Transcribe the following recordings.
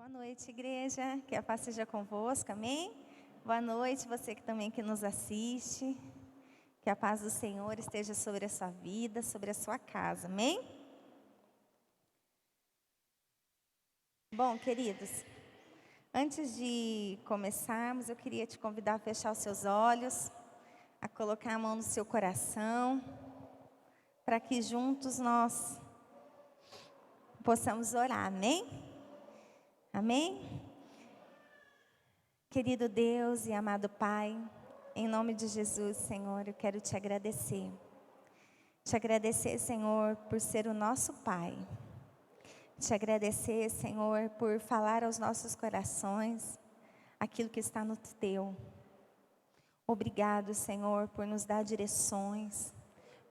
Boa noite, igreja. Que a paz seja convosco, amém? Boa noite, você que também que nos assiste. Que a paz do Senhor esteja sobre a sua vida, sobre a sua casa, amém? Bom, queridos, antes de começarmos, eu queria te convidar a fechar os seus olhos, a colocar a mão no seu coração, para que juntos nós possamos orar, amém? Amém? Querido Deus e amado Pai, em nome de Jesus, Senhor, eu quero te agradecer. Te agradecer, Senhor, por ser o nosso Pai. Te agradecer, Senhor, por falar aos nossos corações aquilo que está no teu. Obrigado, Senhor, por nos dar direções,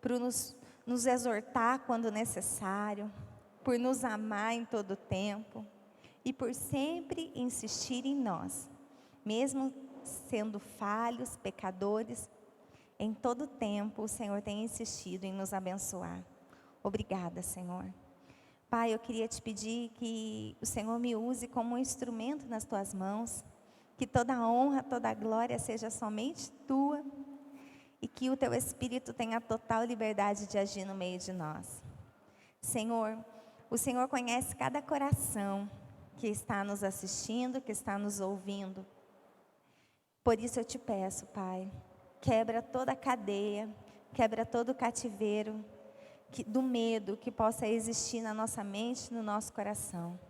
por nos exortar quando necessário, por nos amar em todo tempo e por sempre insistir em nós, mesmo sendo falhos, pecadores. Em todo tempo, o Senhor tem insistido em nos abençoar. Obrigada, Senhor. Pai, eu queria te pedir que o Senhor me use como um instrumento nas tuas mãos, que toda a honra, toda a glória seja somente tua, e que o teu Espírito tenha total liberdade de agir no meio de nós. Senhor, o Senhor conhece cada coração que está nos assistindo, que está nos ouvindo. Por isso eu te peço, Pai, quebra toda a cadeia, quebra todo o cativeiro do medo que possa existir na nossa mente, no nosso coração.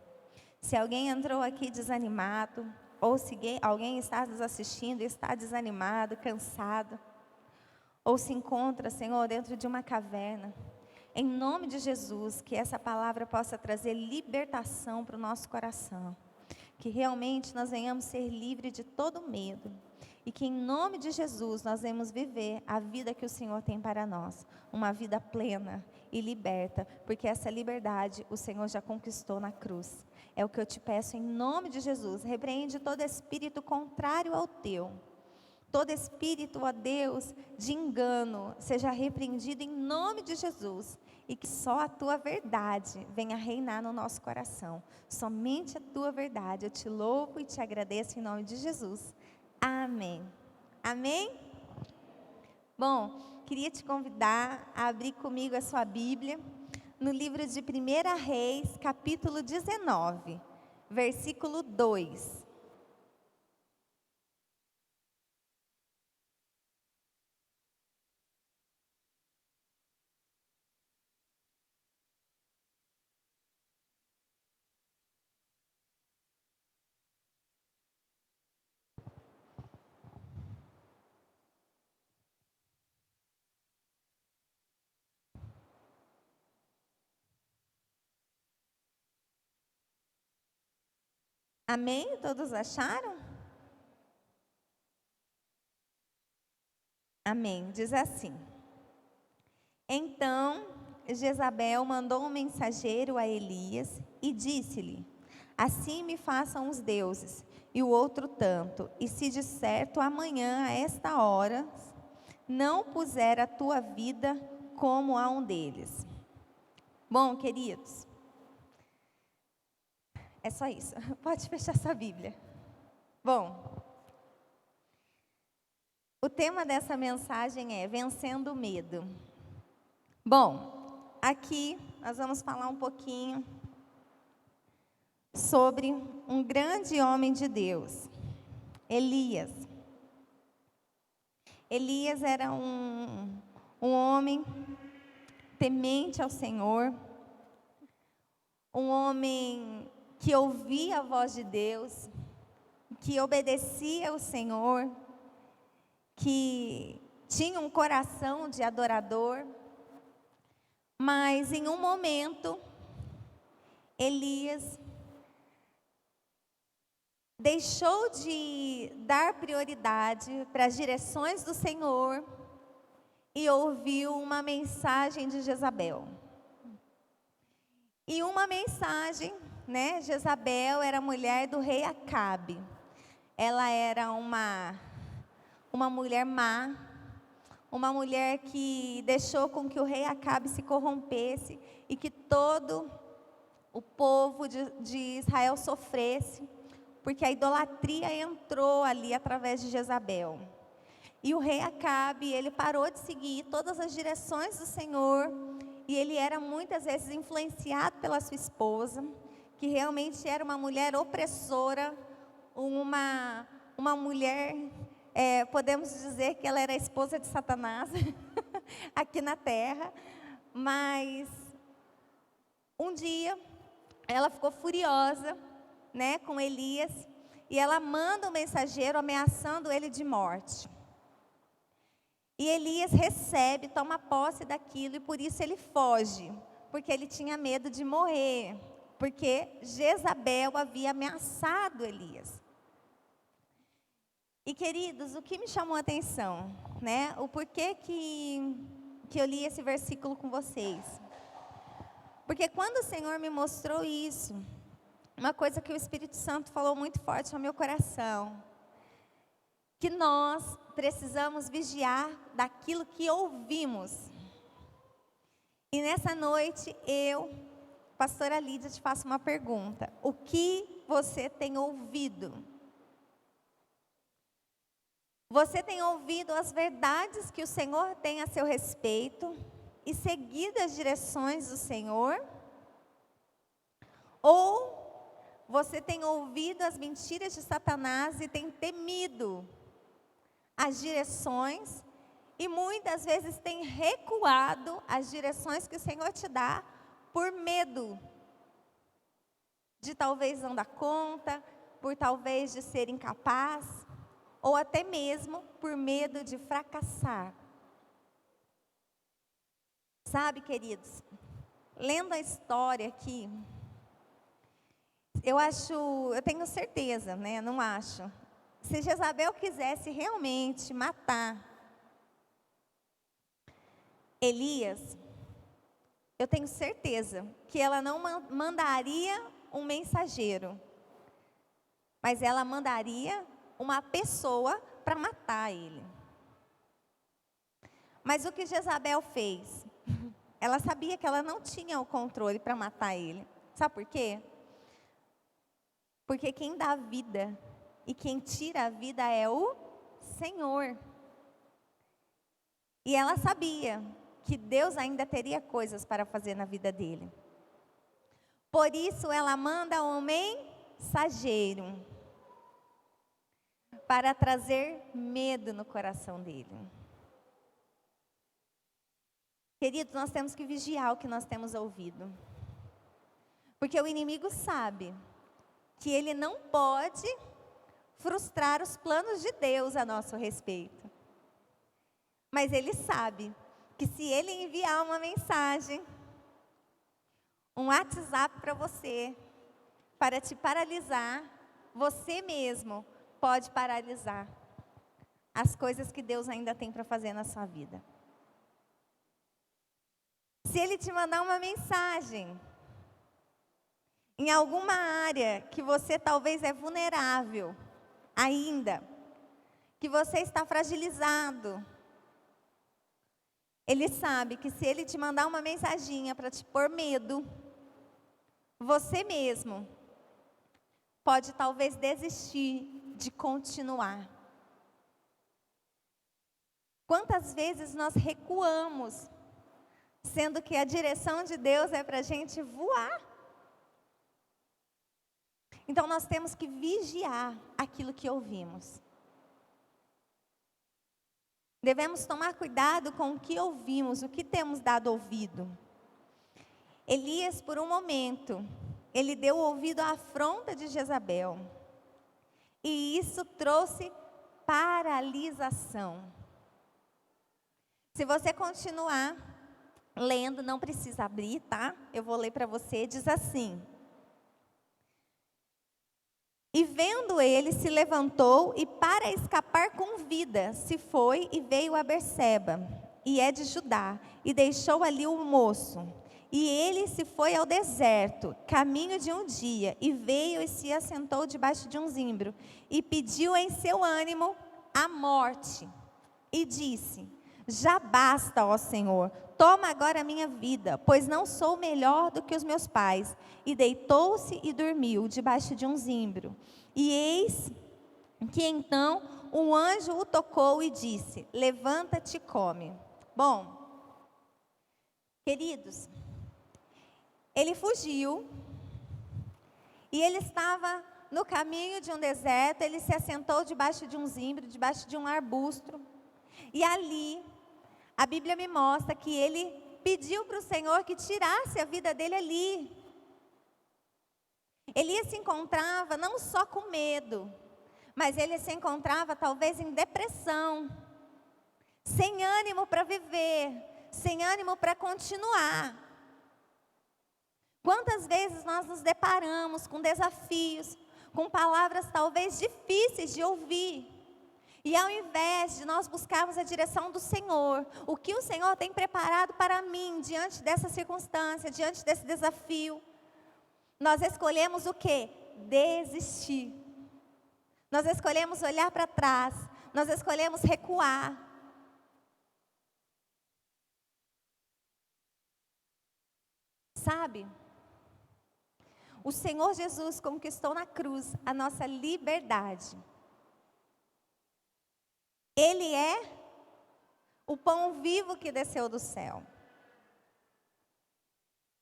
Se alguém entrou aqui desanimado, ou se alguém está nos assistindo e está desanimado, cansado, ou se encontra, Senhor, dentro de uma caverna, em nome de Jesus, que essa palavra possa trazer libertação para o nosso coração. Que realmente nós venhamos ser livres de todo medo. E que em nome de Jesus nós venhamos viver a vida que o Senhor tem para nós. Uma vida plena e liberta. Porque essa liberdade o Senhor já conquistou na cruz. É o que eu te peço em nome de Jesus. Repreende todo espírito contrário ao teu. Todo espírito, ó Deus, de engano, seja repreendido em nome de Jesus. E que só a tua verdade venha reinar no nosso coração. Somente a tua verdade. Eu te louvo e te agradeço em nome de Jesus. Amém. Amém? Bom, queria te convidar a abrir comigo a sua Bíblia no livro de 1 Reis, capítulo 19, versículo 2. Amém? Todos acharam? Amém. Diz assim: Então Jezabel mandou um mensageiro a Elias e disse-lhe: Assim me façam os deuses, e o outro tanto, e se de certo amanhã a esta hora não puser a tua vida como a um deles. Bom, queridos, é só isso. Pode fechar sua Bíblia. Bom, o tema dessa mensagem é Vencendo o Medo. Bom, aqui nós vamos falar um pouquinho sobre um grande homem de Deus, Elias. Elias era um homem temente ao Senhor, um homem que ouvia a voz de Deus, que obedecia ao Senhor, que tinha um coração de adorador. Mas em um momento, Elias deixou de dar prioridade para as direções do Senhor e ouviu uma mensagem de Jezabel. E uma mensagem, né? Jezabel era mulher do rei Acabe. Ela era uma mulher má, uma mulher que deixou com que o rei Acabe se corrompesse e que todo o povo de Israel sofresse, porque a idolatria entrou ali através de Jezabel. E o rei Acabe, ele parou de seguir todas as direções do Senhor, e ele era muitas vezes influenciado pela sua esposa, que realmente era uma mulher opressora, uma mulher, podemos dizer que ela era a esposa de Satanás, aqui na terra. Mas um dia ela ficou furiosa, né, com Elias, e ela manda um mensageiro ameaçando ele de morte. E Elias recebe, toma posse daquilo, e por isso ele foge, porque ele tinha medo de morrer, porque Jezabel havia ameaçado Elias. E queridos, o que me chamou a atenção, né, o porquê que eu li esse versículo com vocês? Porque quando o Senhor me mostrou isso, uma coisa que o Espírito Santo falou muito forte ao meu coração, que nós precisamos vigiar daquilo que ouvimos. E nessa noite, eu, pastora Lídia, te faço uma pergunta: o que você tem ouvido? Você tem ouvido as verdades que o Senhor tem a seu respeito e seguido as direções do Senhor? Ou você tem ouvido as mentiras de Satanás e tem temido as direções e muitas vezes tem recuado as direções que o Senhor te dá por medo de talvez não dar conta, por talvez de ser incapaz, ou até mesmo por medo de fracassar? Sabe, queridos, lendo a história aqui, eu tenho certeza, né? Não acho. Se Jezabel quisesse realmente matar Elias, eu tenho certeza que ela não mandaria um mensageiro, mas ela mandaria uma pessoa para matar ele. Mas o que Jezabel fez? Ela sabia que ela não tinha o controle para matar ele. Sabe por quê? Porque quem dá vida e quem tira a vida é o Senhor. E ela sabia que Deus ainda teria coisas para fazer na vida dele. Por isso ela manda um mensageiro para trazer medo no coração dele. Queridos, nós temos que vigiar o que nós temos ouvido. Porque o inimigo sabe que ele não pode frustrar os planos de Deus a nosso respeito. Mas ele sabe que se ele enviar uma mensagem, um WhatsApp para você, para te paralisar, você mesmo pode paralisar as coisas que Deus ainda tem para fazer na sua vida. Se ele te mandar uma mensagem em alguma área que você talvez é vulnerável ainda, que você está fragilizado, ele sabe que se ele te mandar uma mensaginha para te pôr medo, você mesmo pode talvez desistir de continuar. Quantas vezes nós recuamos, sendo que a direção de Deus é para a gente voar? Então nós temos que vigiar aquilo que ouvimos. Devemos tomar cuidado com o que ouvimos, o que temos dado ouvido. Elias, por um momento, ele deu ouvido à afronta de Jezabel. E isso trouxe paralisação. Se você continuar lendo, não precisa abrir, tá? Eu vou ler para você, diz assim: e vendo ele, se levantou e para escapar com vida, se foi e veio a Berseba, e é de Judá, e deixou ali o moço. E ele se foi ao deserto, caminho de um dia, e veio e se assentou debaixo de um zimbro, e pediu em seu ânimo a morte. E disse: Já basta, ó Senhor, toma agora a minha vida, pois não sou melhor do que os meus pais. E deitou-se e dormiu debaixo de um zimbro. E eis que então um anjo o tocou e disse: levanta-te e come. Bom, queridos, ele fugiu e ele estava no caminho de um deserto. Ele se assentou debaixo de um zimbro, debaixo de um arbusto. E ali, a Bíblia me mostra que ele pediu para o Senhor que tirasse a vida dele ali. Elias se encontrava não só com medo, mas ele se encontrava talvez em depressão, sem ânimo para viver, sem ânimo para continuar. Quantas vezes nós nos deparamos com desafios, com palavras talvez difíceis de ouvir, e ao invés de nós buscarmos a direção do Senhor, o que o Senhor tem preparado para mim diante dessa circunstância, diante desse desafio, nós escolhemos o quê? Desistir. Nós escolhemos olhar para trás, nós escolhemos recuar. Sabe? O Senhor Jesus conquistou na cruz a nossa liberdade. Ele é o pão vivo que desceu do céu.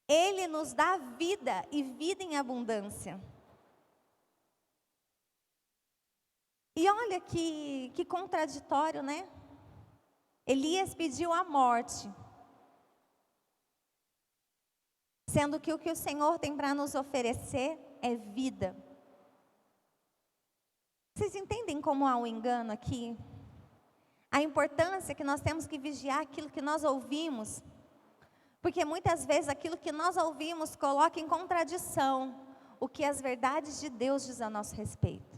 Ele nos dá vida e vida em abundância. E olha que contraditório, né? Elias pediu a morte, sendo que o que o Senhor tem para nos oferecer é vida. Vocês entendem como há um engano aqui? A importância que nós temos que vigiar aquilo que nós ouvimos, porque muitas vezes aquilo que nós ouvimos coloca em contradição o que as verdades de Deus dizem a nosso respeito.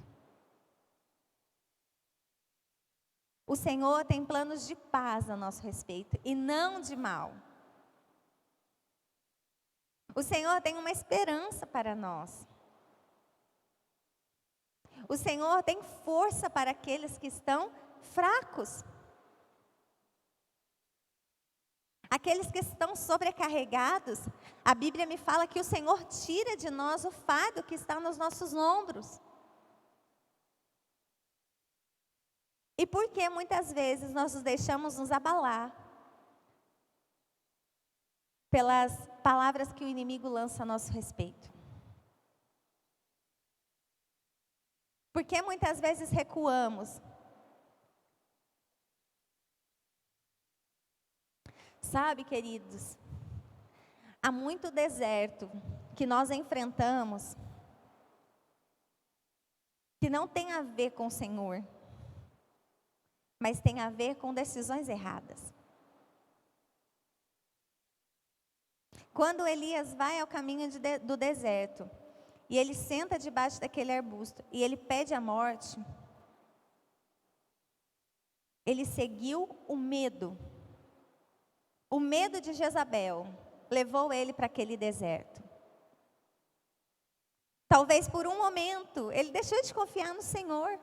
O Senhor tem planos de paz a nosso respeito e não de mal. O Senhor tem uma esperança para nós. O Senhor tem força para aqueles que estão fracos. Aqueles que estão sobrecarregados, a Bíblia me fala que o Senhor tira de nós o fardo que está nos nossos ombros. E por que muitas vezes nós nos deixamos nos abalar pelas palavras que o inimigo lança a nosso respeito? Por que muitas vezes recuamos? Sabe, queridos, há muito deserto que nós enfrentamos que não tem a ver com o Senhor, mas tem a ver com decisões erradas. Quando Elias vai ao caminho do deserto, e ele senta debaixo daquele arbusto, e ele pede a morte, ele seguiu o medo. O medo de Jezabel levou ele para aquele deserto. Talvez por um momento ele deixou de confiar no Senhor.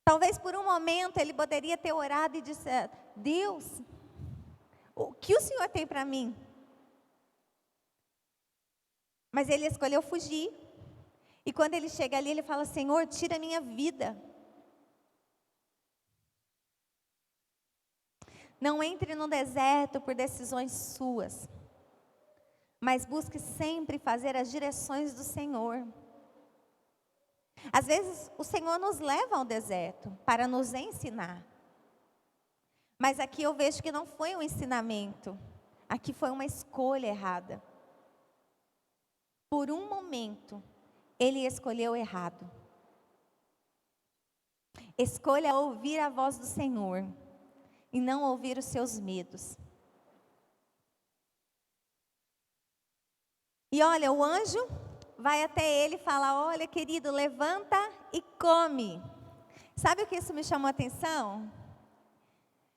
Talvez por um momento ele poderia ter orado e disse: Deus, o que o Senhor tem para mim? Mas ele escolheu fugir. E quando ele chega ali, ele fala: Senhor, tira a minha vida. Não entre no deserto por decisões suas, mas busque sempre fazer as direções do Senhor. Às vezes o Senhor nos leva ao deserto para nos ensinar. Mas aqui eu vejo que não foi um ensinamento, aqui foi uma escolha errada. Por um momento, ele escolheu errado. Escolha ouvir a voz do Senhor e não ouvir os seus medos. E olha, o anjo vai até ele e fala: olha, querido, levanta e come. Sabe o que isso me chamou a atenção?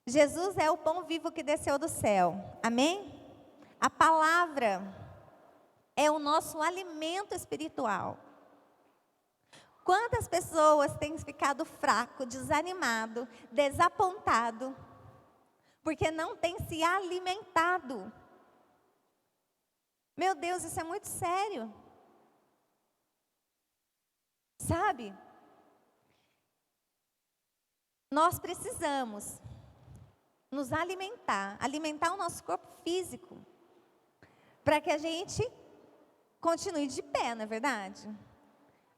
Jesus é o pão vivo que desceu do céu. Amém? A palavra é o nosso alimento espiritual. Quantas pessoas têm ficado fraco, desanimado, desapontado, porque não têm se alimentado? Meu Deus, isso é muito sério. Sabe? Nós precisamos nos alimentar o nosso corpo físico, para que a gente continue de pé, não é verdade?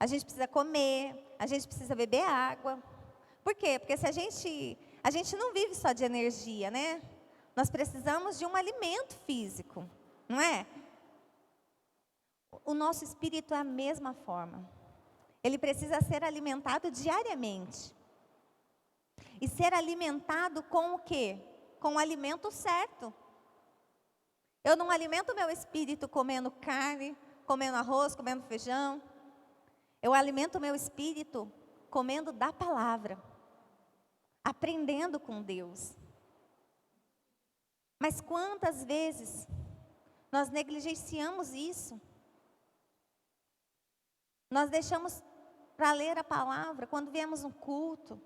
A gente precisa comer, a gente precisa beber água. Por quê? Porque se a gente não vive só de energia, né? Nós precisamos de um alimento físico, não é? O nosso espírito é a mesma forma. Ele precisa ser alimentado diariamente. E ser alimentado com o quê? Com o alimento certo. Eu não alimento o meu espírito comendo carne, comendo arroz, comendo feijão. Eu alimento o meu espírito comendo da palavra, aprendendo com Deus. Mas quantas vezes nós negligenciamos isso? Nós deixamos para ler a palavra quando viemos no culto.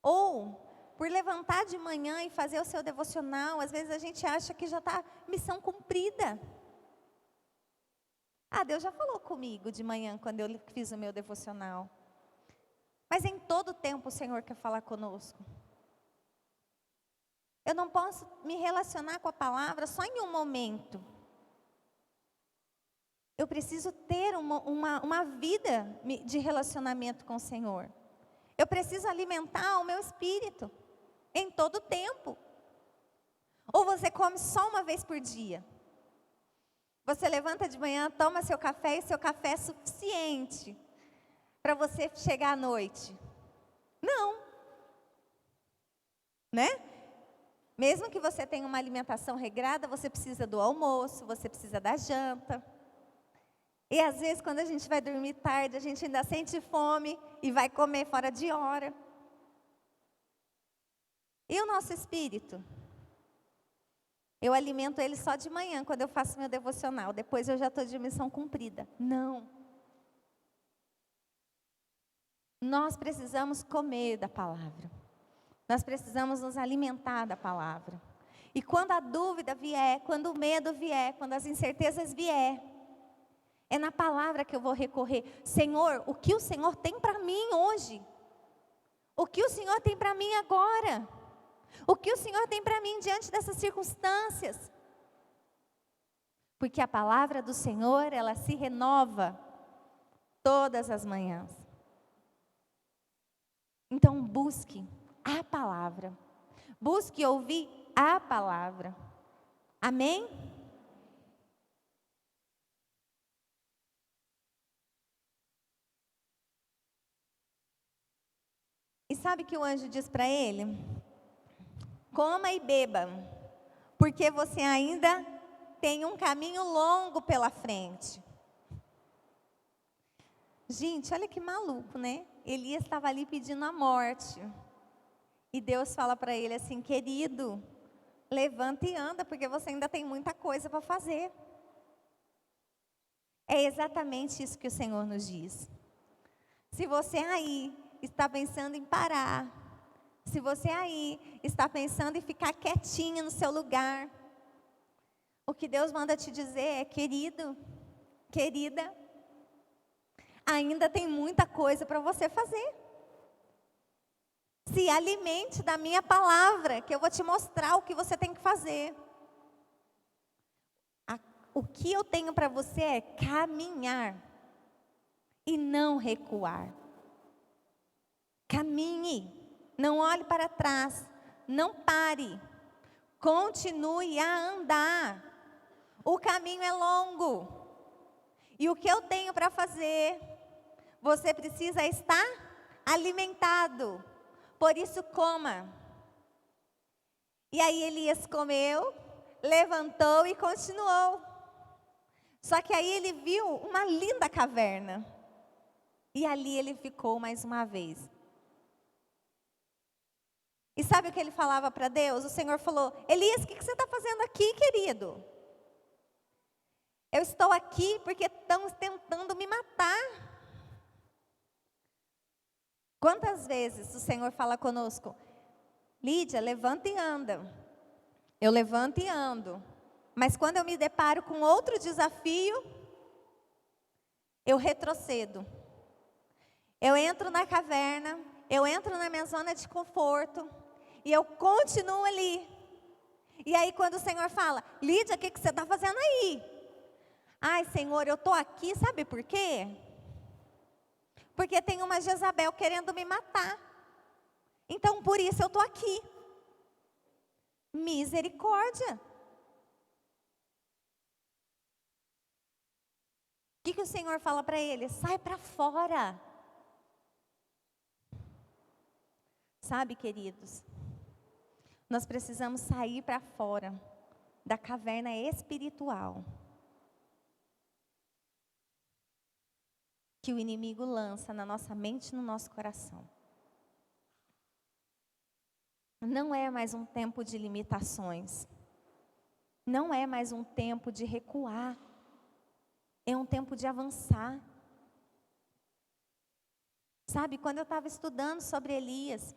Ou, por levantar de manhã e fazer o seu devocional, às vezes a gente acha que já está missão cumprida. Ah, Deus já falou comigo de manhã quando eu fiz o meu devocional. Mas em todo tempo o Senhor quer falar conosco. Eu não posso me relacionar com a palavra só em um momento. Eu preciso ter uma vida de relacionamento com o Senhor. Eu preciso alimentar o meu espírito em todo tempo. Ou você come só uma vez por dia? Você levanta de manhã, toma seu café e seu café é suficiente para você chegar à noite? Não. Né? Mesmo que você tenha uma alimentação regrada, você precisa do almoço, você precisa da janta. E às vezes quando a gente vai dormir tarde, a gente ainda sente fome e vai comer fora de hora. E o nosso espírito? Eu alimento ele só de manhã, quando eu faço meu devocional. Depois eu já estou de missão cumprida. Não. Nós precisamos comer da palavra. Nós precisamos nos alimentar da palavra. E quando a dúvida vier, quando o medo vier, quando as incertezas vier, é na palavra que eu vou recorrer. Senhor, o que o Senhor tem para mim hoje? O que o Senhor tem para mim agora? O que o Senhor tem para mim diante dessas circunstâncias? Porque a palavra do Senhor, ela se renova todas as manhãs. Então busque a palavra. Busque ouvir a palavra. Amém? E sabe o que o anjo diz para ele? Coma e beba, porque você ainda tem um caminho longo pela frente. Gente, olha que maluco, né? Elias estava ali pedindo a morte. E Deus fala para ele assim: querido, levanta e anda, porque você ainda tem muita coisa para fazer. É exatamente isso que o Senhor nos diz. Se você aí está pensando em parar, se você aí está pensando em ficar quietinho no seu lugar, o que Deus manda te dizer é: querido, querida, ainda tem muita coisa para você fazer. Se alimente da minha palavra, que eu vou te mostrar o que você tem que fazer. O que eu tenho para você é caminhar e não recuar. Caminhe, não olhe para trás, não pare, continue a andar. O caminho é longo. E o que eu tenho para fazer? Você precisa estar alimentado. Por isso coma. E aí Elias comeu, levantou e continuou. Só que aí ele viu uma linda caverna. E ali ele ficou mais uma vez. E sabe o que ele falava para Deus? O Senhor falou: Elias, o que você está fazendo aqui, querido? Eu estou aqui porque estão tentando me matar. Quantas vezes o Senhor fala conosco: Lídia, levanta e anda. Eu levanto e ando. Mas quando eu me deparo com outro desafio, eu retrocedo. Eu entro na caverna, eu entro na minha zona de conforto, e eu continuo ali. E aí quando o Senhor fala: Lídia, o que você está fazendo aí? Ai, Senhor, eu estou aqui, sabe por quê? Porque tem uma Jezabel querendo me matar. Então por isso eu estou aqui. Misericórdia. O que o Senhor fala para ele? Sai para fora. Sabe, queridos, nós precisamos sair para fora da caverna espiritual que o inimigo lança na nossa mente e no nosso coração. Não é mais um tempo de limitações. Não é mais um tempo de recuar. É um tempo de avançar. Sabe, quando eu estava estudando sobre Elias,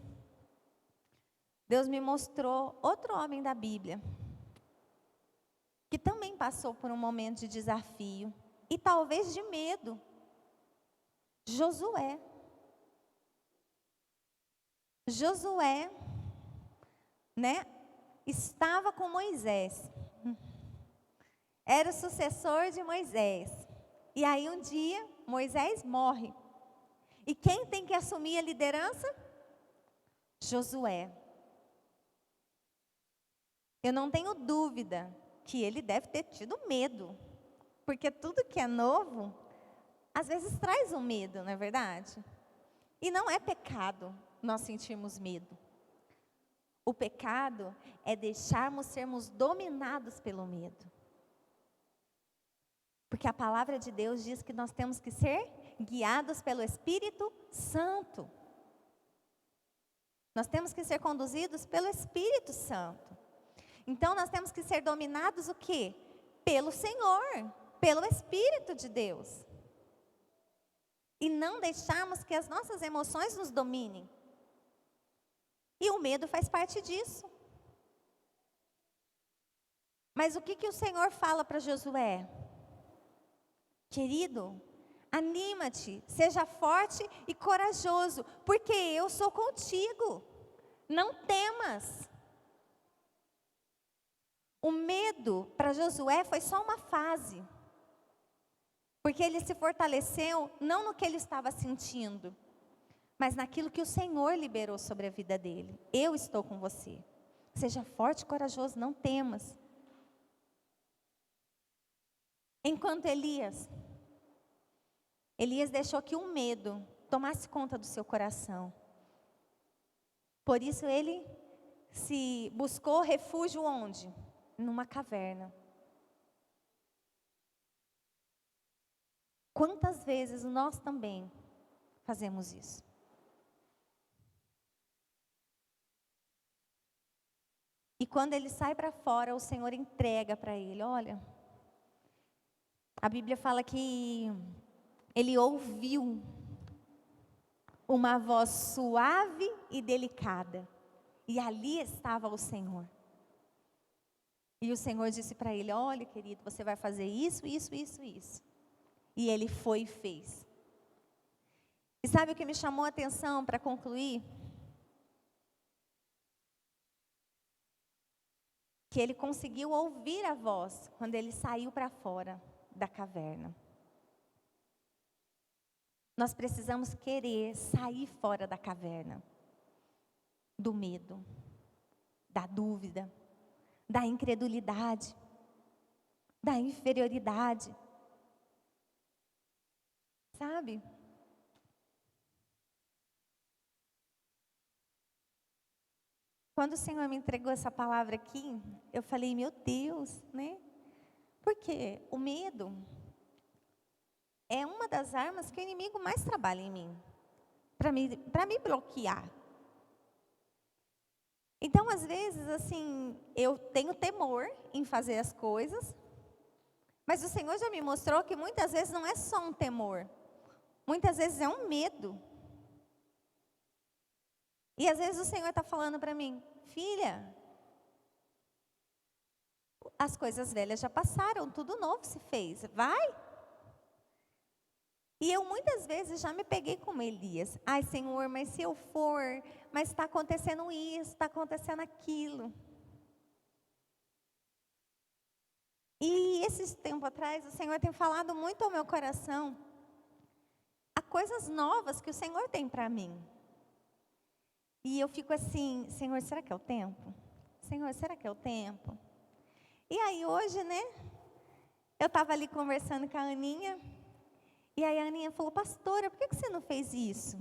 Deus me mostrou outro homem da Bíblia, que também passou por um momento de desafio, e talvez de medo. Josué. Josué, né, estava com Moisés. Era o sucessor de Moisés. E aí um dia, Moisés morre. E quem tem que assumir a liderança? Josué. Eu não tenho dúvida que ele deve ter tido medo. Porque tudo que é novo, às vezes traz um medo, não é verdade? E não é pecado nós sentirmos medo. O pecado é deixarmos sermos dominados pelo medo. Porque a palavra de Deus diz que nós temos que ser guiados pelo Espírito Santo. Nós temos que ser conduzidos pelo Espírito Santo. Então nós temos que ser dominados o quê? Pelo Senhor, pelo Espírito de Deus. E não deixarmos que as nossas emoções nos dominem. E o medo faz parte disso. Mas o que o Senhor fala para Josué? Querido, anima-te, seja forte e corajoso, porque eu sou contigo. Não temas. O medo para Josué foi só uma fase. Porque ele se fortaleceu não no que ele estava sentindo, mas naquilo que o Senhor liberou sobre a vida dele. Eu estou com você. Seja forte e corajoso, não temas. Enquanto Elias deixou que o medo tomasse conta do seu coração. Por isso ele se buscou refúgio onde? Numa caverna. Quantas vezes nós também fazemos isso? E quando ele sai para fora, o Senhor entrega para ele, olha, a Bíblia fala que ele ouviu uma voz suave e delicada, e ali estava o Senhor. E o Senhor disse para ele, olha querido, você vai fazer isso, isso, isso, isso. E ele foi e fez. E sabe o que me chamou a atenção para concluir? Que ele conseguiu ouvir a voz quando ele saiu para fora da caverna. Nós precisamos querer sair fora da caverna, do medo, da dúvida, da incredulidade, da inferioridade. Sabe? Quando o Senhor me entregou essa palavra aqui, eu falei, meu Deus, né? Porque o medo é uma das armas que o inimigo mais trabalha em mim, para me bloquear. Então, às vezes, assim, eu tenho temor em fazer as coisas, mas o Senhor já me mostrou que muitas vezes não é só um temor, muitas vezes é um medo. E às vezes o Senhor está falando para mim: filha, as coisas velhas já passaram, tudo novo se fez, vai. E eu muitas vezes já me peguei como Elias: ai Senhor, mas se eu for, mas está acontecendo isso, está acontecendo aquilo. E esse tempo atrás, o Senhor tem falado muito ao meu coração, há coisas novas que o Senhor tem para mim. E eu fico assim: Senhor, será que é o tempo? Senhor, será que é o tempo? E aí hoje, né, eu estava ali conversando com a Aninha, e aí a Aninha falou: pastora, por que você não fez isso?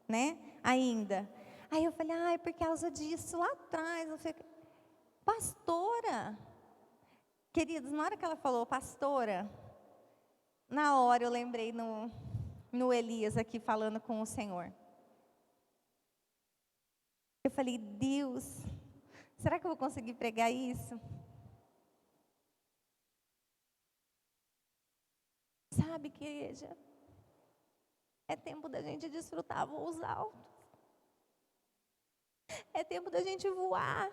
Né, ainda. Aí eu falei: ai, por causa disso lá atrás. Eu falei: pastora, queridos, na hora que ela falou pastora, na hora eu lembrei no Elias aqui falando com o Senhor. Eu falei: Deus, será que eu vou conseguir pregar isso? Sabe, igreja, é tempo da gente desfrutar voos altos. É tempo da gente voar.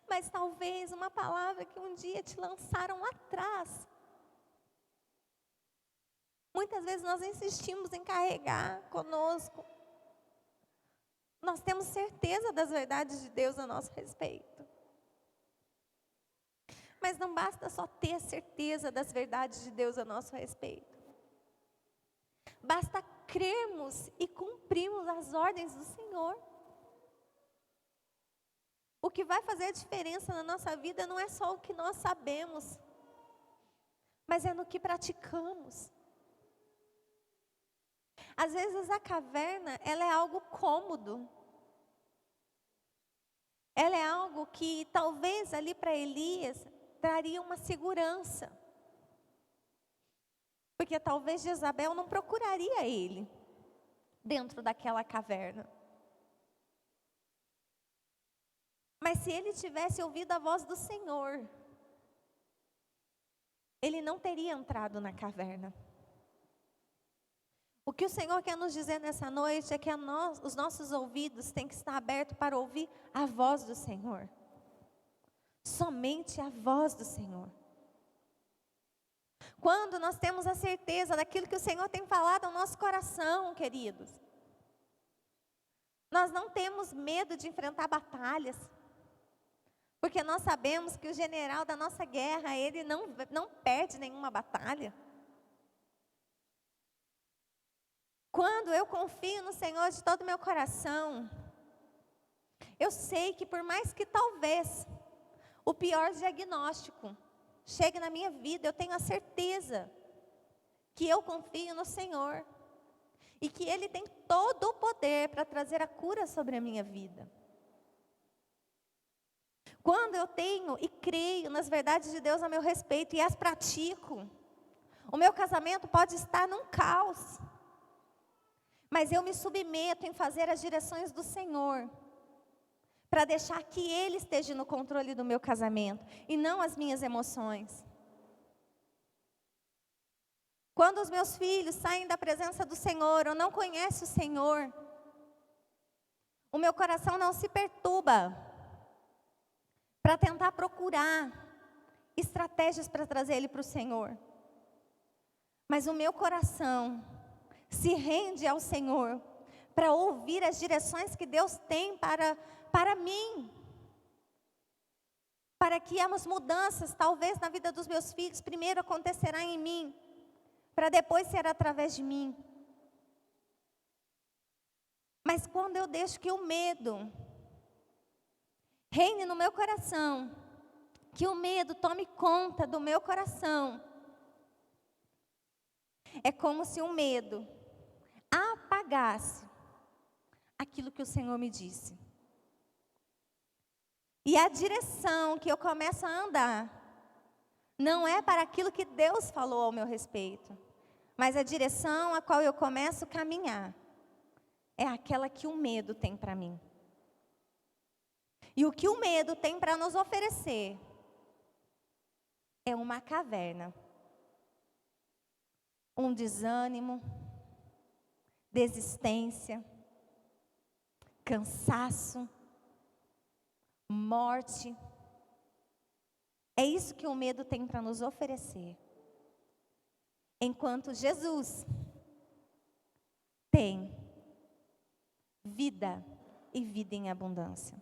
Mas talvez uma palavra que um dia te lançaram lá atrás, muitas vezes nós insistimos em carregar conosco. Nós temos certeza das verdades de Deus a nosso respeito. Mas não basta só ter certeza das verdades de Deus a nosso respeito. Basta crermos e cumprirmos as ordens do Senhor. O que vai fazer a diferença na nossa vida não é só o que nós sabemos, mas é no que praticamos. Às vezes a caverna, ela é algo cômodo. Ela é algo que talvez ali para Elias traria uma segurança. Porque talvez Jezabel não procuraria ele dentro daquela caverna. Mas se ele tivesse ouvido a voz do Senhor, ele não teria entrado na caverna. O que o Senhor quer nos dizer nessa noite é que os nossos ouvidos têm que estar abertos para ouvir a voz do Senhor. Somente a voz do Senhor. Quando nós temos a certeza daquilo que o Senhor tem falado ao nosso coração, queridos, nós não temos medo de enfrentar batalhas, porque nós sabemos que o general da nossa guerra, ele não perde nenhuma batalha. Quando eu confio no Senhor de todo o meu coração, eu sei que por mais que talvez o pior diagnóstico chegue na minha vida, eu tenho a certeza que eu confio no Senhor e que Ele tem todo o poder para trazer a cura sobre a minha vida. Quando eu tenho e creio nas verdades de Deus a meu respeito e as pratico, o meu casamento pode estar num caos, mas eu me submeto em fazer as direções do Senhor, para deixar que Ele esteja no controle do meu casamento, e não as minhas emoções. Quando os meus filhos saem da presença do Senhor, ou não conhecem o Senhor, o meu coração não se perturba, para tentar procurar estratégias para trazer ele para o Senhor. Mas o meu coração se rende ao Senhor, para ouvir as direções que Deus tem para mim. Para que as mudanças, talvez na vida dos meus filhos, primeiro acontecerá em mim, para depois ser através de mim. Mas quando eu deixo que o medo reine no meu coração, que o medo tome conta do meu coração, é como se o medo apagasse aquilo que o Senhor me disse. E a direção que eu começo a andar não é para aquilo que Deus falou ao meu respeito, mas a direção a qual eu começo a caminhar é aquela que o medo tem para mim. E o que o medo tem para nos oferecer é uma caverna, um desânimo, desistência, cansaço, morte. É isso que o medo tem para nos oferecer. Enquanto Jesus tem vida e vida em abundância.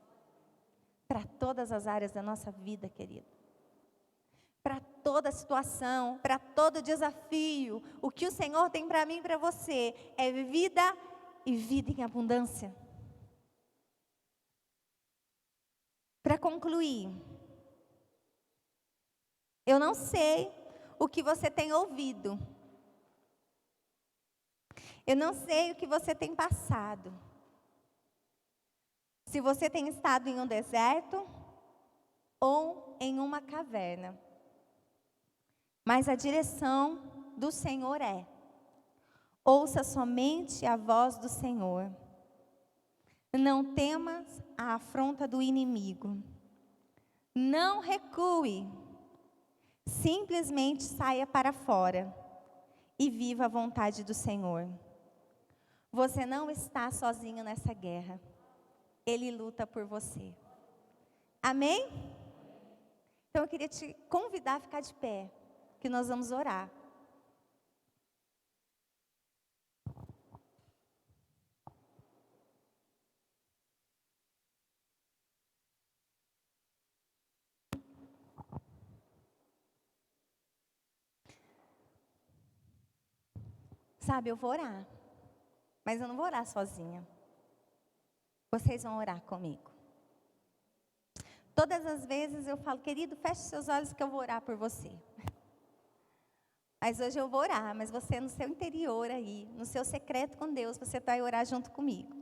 Para todas as áreas da nossa vida, querido. Para toda situação, para todo desafio. O que o Senhor tem para mim e para você é vida e vida em abundância. Para concluir, eu não sei o que você tem ouvido. Eu não sei o que você tem passado. Se você tem estado em um deserto ou em uma caverna. Mas a direção do Senhor é: ouça somente a voz do Senhor. Não temas a afronta do inimigo. Não recue. Simplesmente saia para fora e viva a vontade do Senhor. Você não está sozinho nessa guerra. Ele luta por você. Amém? Então eu queria te convidar a ficar de pé, que nós vamos orar. Sabe, eu vou orar, mas eu não vou orar sozinha. Vocês vão orar comigo. Todas as vezes eu falo, querido, feche seus olhos que eu vou orar por você. Mas hoje eu vou orar, mas você no seu interior aí, no seu secreto com Deus, você vai orar junto comigo.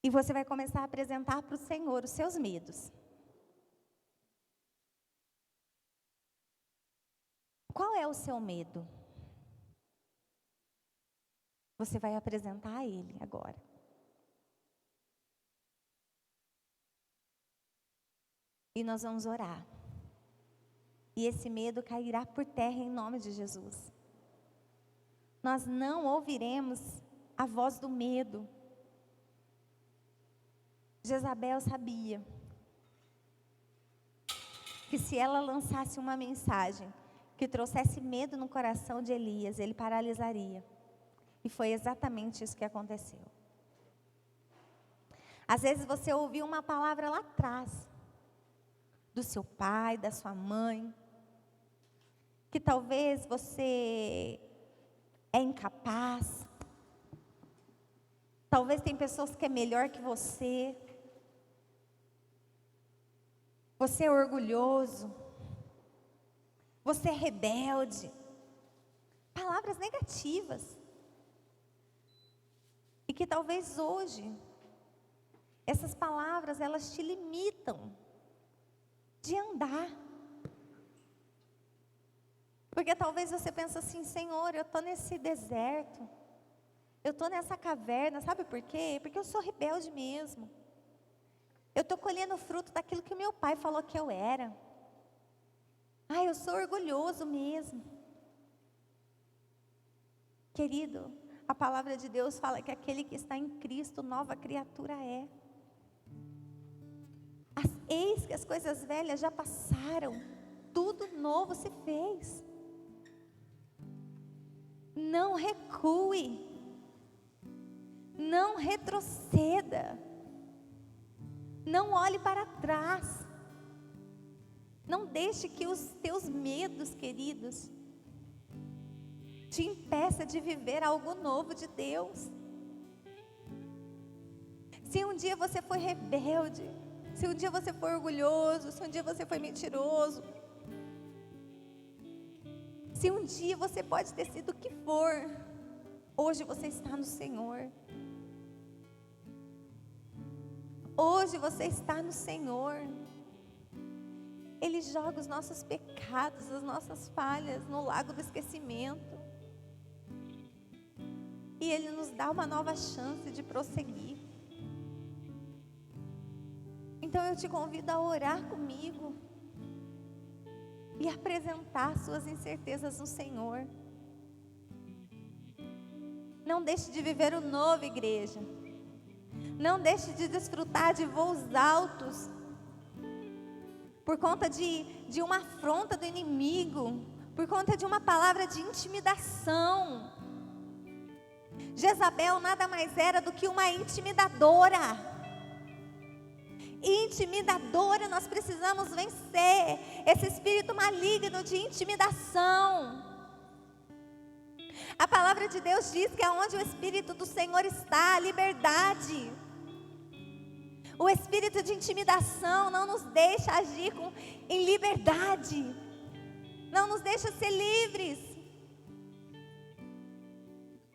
E você vai começar a apresentar para o Senhor os seus medos. Qual é o seu medo? Você vai apresentar a Ele agora. E nós vamos orar. E esse medo cairá por terra em nome de Jesus. Nós não ouviremos a voz do medo. Jezabel sabia que se ela lançasse uma mensagem que trouxesse medo no coração de Elias, ele paralisaria. E foi exatamente isso que aconteceu. Às vezes você ouviu uma palavra lá atrás, do seu pai, da sua mãe, que talvez você é incapaz, talvez tem pessoas que é melhor que você é orgulhoso, você é rebelde, palavras negativas, e que talvez hoje, essas palavras elas te limitam de andar. Porque talvez você pense assim, Senhor, eu estou nesse deserto, eu estou nessa caverna, sabe por quê? Porque eu sou rebelde mesmo. Eu estou colhendo fruto daquilo que meu pai falou que eu era. Eu sou orgulhoso mesmo. Querido, a palavra de Deus fala que aquele que está em Cristo, nova criatura é. Eis que as coisas velhas já passaram, tudo novo se fez. Não recue, não retroceda, não olhe para trás, não deixe que os teus medos, queridos, te impeça de viver algo novo de Deus. Se um dia você foi rebelde, se um dia você foi orgulhoso, se um dia você foi mentiroso, se um dia você pode ter sido o que for, hoje você está no Senhor. Hoje você está no Senhor. Ele joga os nossos pecados, as nossas falhas no lago do esquecimento. E Ele nos dá uma nova chance de prosseguir. Então eu te convido a orar comigo e apresentar suas incertezas no Senhor. Não deixe de viver o novo, igreja. Não deixe de desfrutar de voos altos por conta de uma afronta do inimigo, por conta de uma palavra de intimidação. Jezabel nada mais era do que uma intimidadora. Intimidadora, nós precisamos vencer esse espírito maligno de intimidação. A palavra de Deus diz que aonde o Espírito do Senhor está, há liberdade. O espírito de intimidação não nos deixa agir em liberdade, não nos deixa ser livres,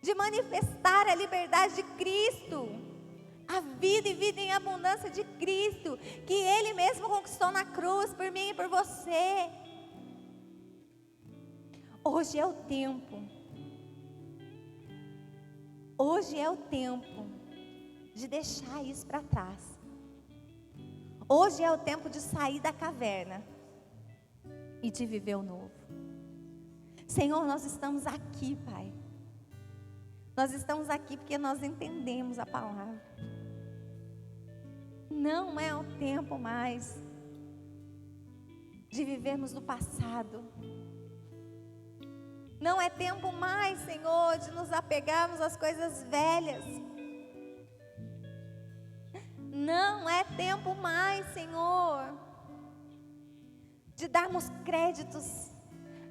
de manifestar a liberdade de Cristo, a vida e vida em abundância de Cristo, que Ele mesmo conquistou na cruz por mim e por você. Hoje é o tempo. Hoje é o tempo de deixar isso para trás. Hoje é o tempo de sair da caverna e de viver o novo. Senhor, nós estamos aqui, Pai. Nós estamos aqui porque nós entendemos a palavra. Não é o tempo mais de vivermos no passado. Não é tempo mais, Senhor, de nos apegarmos às coisas velhas. Não é tempo mais, Senhor, de darmos créditos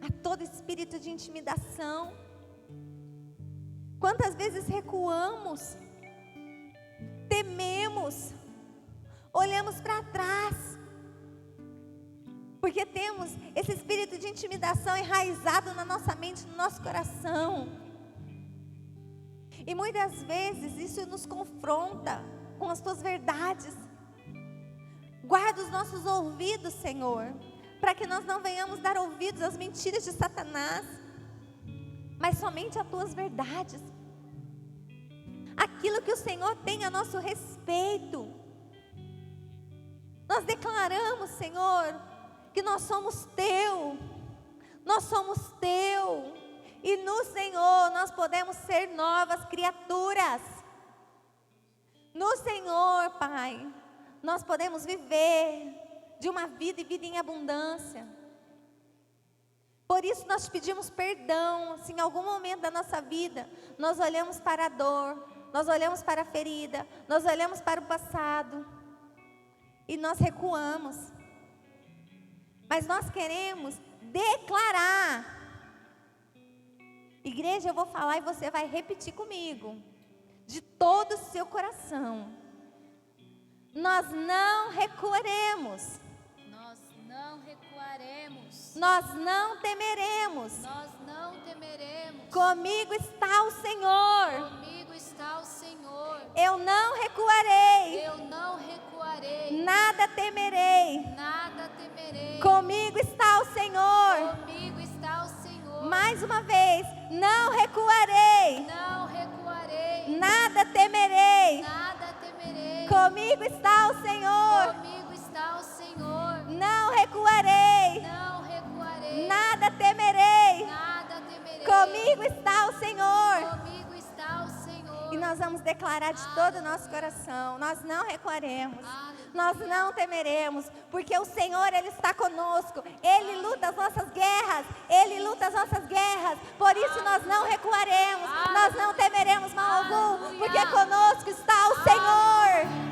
a todo espírito de intimidação. Quantas vezes recuamos, tememos, olhamos para trás, porque temos esse espírito de intimidação enraizado na nossa mente, no nosso coração. E muitas vezes isso nos confronta com as tuas verdades. Guarda os nossos ouvidos, Senhor, para que nós não venhamos dar ouvidos às mentiras de Satanás, mas somente às tuas verdades. Aquilo que o Senhor tem a nosso respeito. Nós declaramos, Senhor, que nós somos teu. Nós somos teu. E no Senhor nós podemos ser novas criaturas. No Senhor, Pai, nós podemos viver de uma vida e vida em abundância. Por isso nós te pedimos perdão, se em algum momento da nossa vida nós olhamos para a dor, nós olhamos para a ferida, nós olhamos para o passado e nós recuamos. Mas nós queremos declarar. Igreja, eu vou falar e você vai repetir comigo, de todo o seu coração. Nós não recuaremos. Nós não recuaremos. Nós não temeremos. Nós não temeremos. Comigo está o Senhor. Comigo está o Senhor. Eu não recuarei. Eu não recuarei. Nada temerei. Nada temerei. Comigo está o Senhor. Comigo está o Senhor. Mais uma vez, não recuarei. Não recuarei. Nada temerei. Nada temerei. Comigo está o Senhor. Comigo está o Senhor. Não recuarei. Não recuarei. Nada temerei. Nada temerei. Comigo está o Senhor. Comigo está o Senhor. E nós vamos declarar de todo o nosso coração: nós não recuaremos. Nós não temeremos, porque o Senhor, Ele está conosco. Ele luta as nossas guerras. Ele luta as nossas guerras. Por isso nós não recuaremos. Nós não temeremos mal algum, porque conosco está o Senhor.